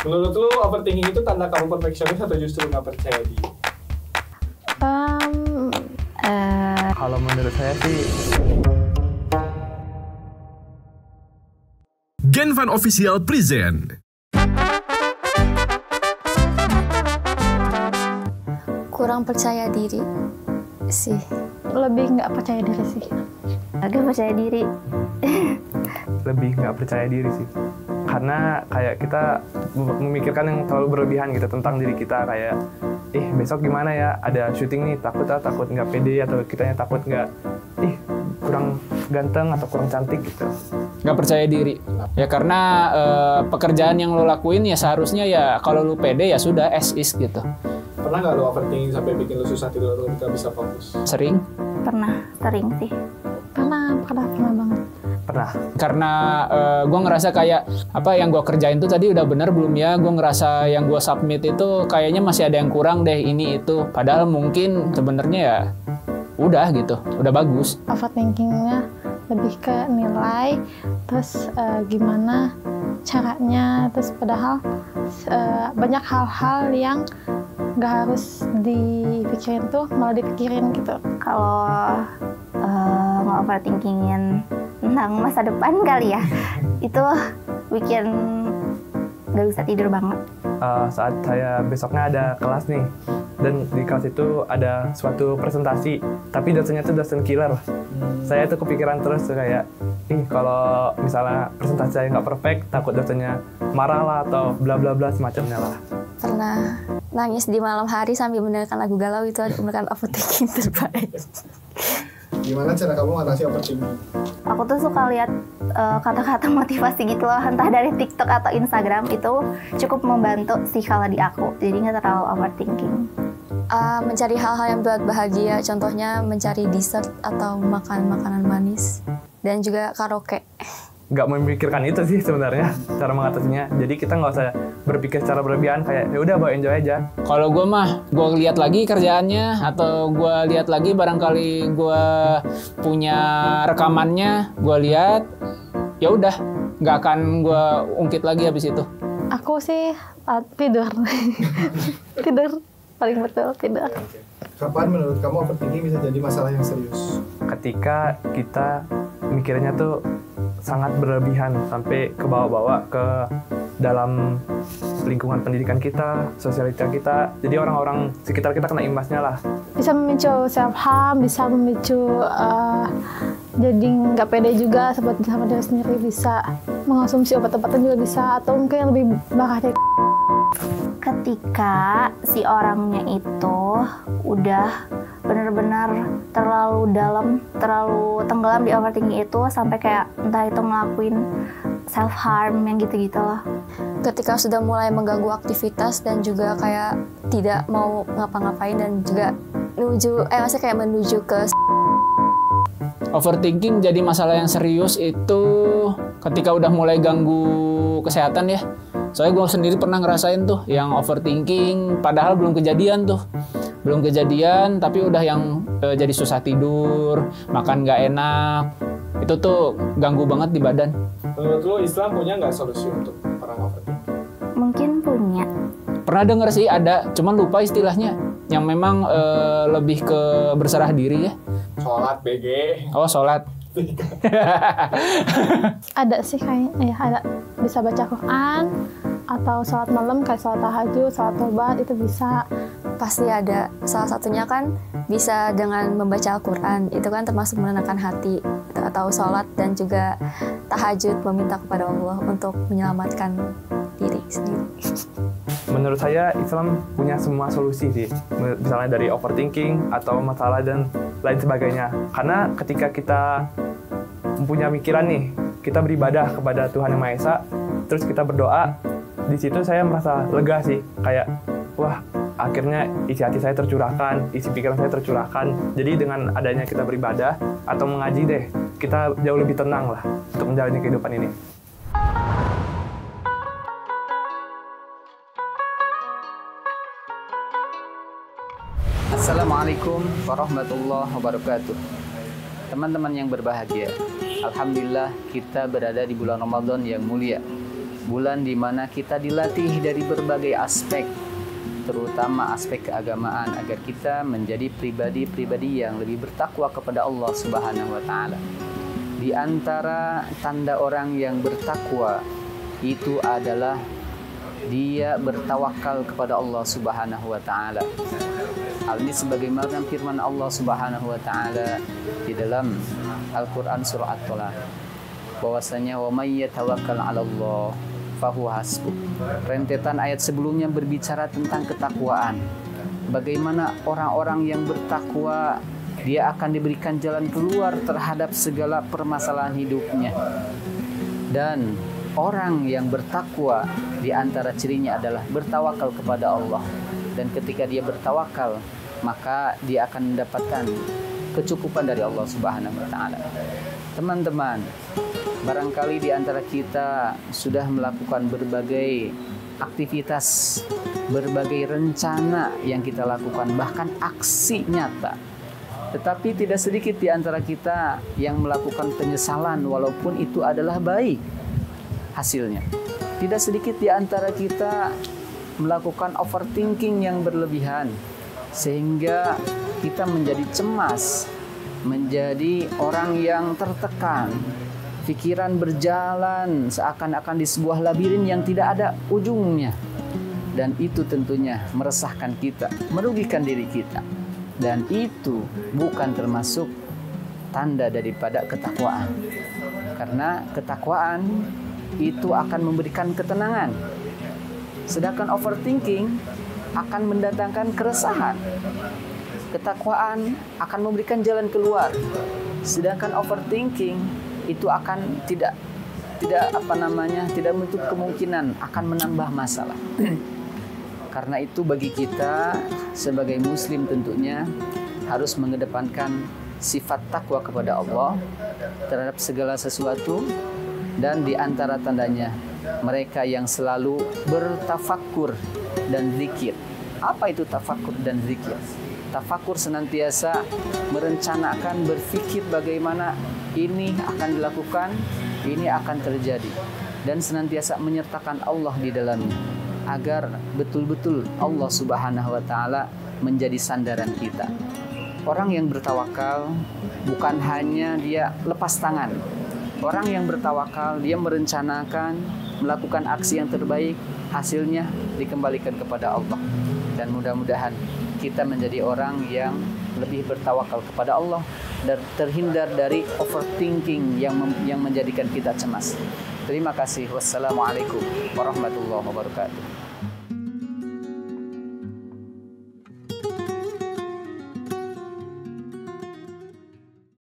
Menurut lu overthinking itu tanda kamu perfeksionis atau justru nggak percaya diri? Kalau menurut saya sih Genfan Official Present. Kurang percaya diri sih. Lebih nggak percaya diri sih. Agak percaya diri. lebih nggak percaya diri sih. Karena kayak kita memikirkan yang terlalu berlebihan gitu tentang diri kita, kayak besok gimana ya, ada syuting nih, takut nggak pede, atau kitanya takut nggak kurang ganteng atau kurang cantik gitu. Nggak percaya diri ya karena pekerjaan yang lo lakuin ya seharusnya ya kalau lo pede ya sudah as is gitu. Pernah nggak lu overthinking sampai bikin lu susah tidur atau nggak bisa fokus? Sering Sering sih. Pernah banget. Pernah. karena gue ngerasa kayak apa yang gue kerjain tuh tadi udah bener belum ya, gue ngerasa yang gue submit itu kayaknya masih ada yang kurang deh ini itu, padahal mungkin sebenarnya ya udah gitu, udah bagus. Overthinkingnya lebih ke nilai, terus gimana caranya, terus padahal banyak hal-hal yang nggak harus dipikirin tuh malah dipikirin gitu. Kalau nge-overthinkingin tentang masa depan kali ya, itu bikin gak bisa tidur banget. Saat saya besoknya ada kelas nih, dan di kelas itu ada suatu presentasi, tapi dosennya tuh dosen killer. Saya tuh kepikiran terus tuh kayak, kalau misalnya presentasi saya nggak perfect, takut dosennya marah lah atau bla bla bla semacamnya lah. Pernah nangis di malam hari sambil mendengarkan lagu galau, itu merupakan overthinking terbaik. Gimana cara kamu mengatasi overthinking? Aku tuh suka lihat kata-kata motivasi gitu loh, entah dari TikTok atau Instagram, itu cukup membantu sih kalau di aku, jadi nggak terlalu overthinking. Mencari hal-hal yang buat bahagia, contohnya mencari dessert atau makan makanan manis, dan juga karaoke. Nggak memikirkan itu sih sebenarnya cara mengatasinya. Jadi kita nggak usah berpikir secara berlebihan, kayak ya udah bawa enjoy aja. Kalau gue mah, gue lihat lagi kerjaannya atau gue lihat lagi barangkali gue punya rekamannya, gue lihat, ya udah, nggak akan gue ungkit lagi habis itu. Aku sih tidur. Tidur paling betul, tidur. Kapan menurut kamu overthinking bisa jadi masalah yang serius? Ketika kita mikirnya tuh sangat berlebihan sampai ke bawah-bawah ke dalam lingkungan pendidikan kita, sosialita kita. Jadi orang-orang sekitar kita kena imbasnya lah. Bisa memicu self harm, bisa memicu jadi nggak pede juga seperti sama diri sendiri, bisa mengonsumsi obat-obatan juga bisa, atau mungkin yang lebih bahaya. Ketika si orangnya itu udah benar-benar terlalu dalam, terlalu tenggelam di overthinking itu, sampai kayak entah itu ngelakuin self harm yang gitu-gitu loh. Ketika sudah mulai mengganggu aktivitas dan juga kayak tidak mau ngapa-ngapain dan juga maksudnya kayak menuju ke Overthinking jadi masalah yang serius itu ketika udah mulai ganggu kesehatan ya. Soalnya gue sendiri pernah ngerasain tuh yang overthinking, padahal belum kejadian tuh. Belum kejadian, tapi udah yang jadi susah tidur, makan gak enak. Itu tuh ganggu banget di badan. Menurut lo Islam punya nggak solusi untuk orang overthinking? Mungkin punya. Pernah denger sih ada, cuman lupa istilahnya. Yang memang lebih ke berserah diri ya. Sholat BG. Oh, sholat. Ada sih kayaknya, ya ada. Bisa baca Quran, atau sholat malam kayak sholat tahajud, sholat tobat, itu bisa. Pasti ada. Salah satunya kan bisa dengan membaca Al-Quran. Itu kan termasuk menenangkan hati, atau sholat dan juga tahajud, meminta kepada Allah untuk menyelamatkan diri sendiri. Menurut saya Islam punya semua solusi sih, misalnya dari overthinking atau masalah dan lain sebagainya. Karena ketika kita punya pikiran nih, kita beribadah kepada Tuhan Yang Maha Esa, terus kita berdoa, di situ saya merasa lega sih, kayak wah akhirnya isi hati saya tercurahkan, isi pikiran saya tercurahkan. Jadi dengan adanya kita beribadah atau mengaji deh, kita jauh lebih tenang lah untuk menjalani kehidupan ini. Assalamualaikum warahmatullahi wabarakatuh. Teman-teman yang berbahagia, alhamdulillah kita berada di bulan Ramadan yang mulia. bulan di mana kita dilatih dari berbagai aspek, terutama aspek keagamaan, agar kita menjadi pribadi-pribadi yang lebih bertakwa kepada Allah Subhanahu wa taala. Di antara tanda orang yang bertakwa itu adalah dia bertawakal kepada Allah Subhanahu wa taala. Hal ini sebagaimana firman Allah Subhanahu wa taala di dalam Al-Qur'an surah At-Talaq, bahwasanya wa may yatawakkal 'ala Allah fahuwa hasbuh. Rentetan ayat sebelumnya berbicara tentang ketakwaan. Bagaimana orang-orang yang bertakwa dia akan diberikan jalan keluar terhadap segala permasalahan hidupnya. Dan orang yang bertakwa di antara cirinya adalah bertawakal kepada Allah. Dan ketika dia bertawakal, maka dia akan mendapatkan kecukupan dari Allah Subhanahu wa taala. Teman-teman, barangkali di antara kita sudah melakukan berbagai aktivitas, berbagai rencana yang kita lakukan, bahkan aksi nyata. Tetapi tidak sedikit di antara kita yang melakukan penyesalan walaupun itu adalah baik hasilnya. Tidak sedikit di antara kita melakukan overthinking yang berlebihan sehingga kita menjadi cemas, menjadi orang yang tertekan, pikiran berjalan seakan-akan di sebuah labirin yang tidak ada ujungnya, dan itu tentunya meresahkan kita, merugikan diri kita, dan itu bukan termasuk tanda daripada ketakwaan, karena ketakwaan itu akan memberikan ketenangan, sedangkan overthinking akan mendatangkan keresahan. Ketakwaan akan memberikan jalan keluar, sedangkan overthinking itu akan tidak menutup kemungkinan akan menambah masalah. Karena itu bagi kita sebagai muslim tentunya harus mengedepankan sifat takwa kepada Allah terhadap segala sesuatu, dan di antara tandanya mereka yang selalu bertafakkur dan zikir. Apa itu tafakkur dan zikir? Tafakkur senantiasa merencanakan, berpikir bagaimana ini akan dilakukan, ini akan terjadi, dan senantiasa menyertakan Allah di dalamnya agar betul-betul Allah Subhanahu wa taala menjadi sandaran kita. Orang yang bertawakal bukan hanya dia lepas tangan. Orang yang bertawakal dia merencanakan, melakukan aksi yang terbaik, hasilnya dikembalikan kepada Allah. Dan mudah-mudahan kita menjadi orang yang lebih bertawakal kepada Allah dan terhindar dari overthinking yang menjadikan kita cemas. Terima kasih. Wassalamualaikum warahmatullahi wabarakatuh.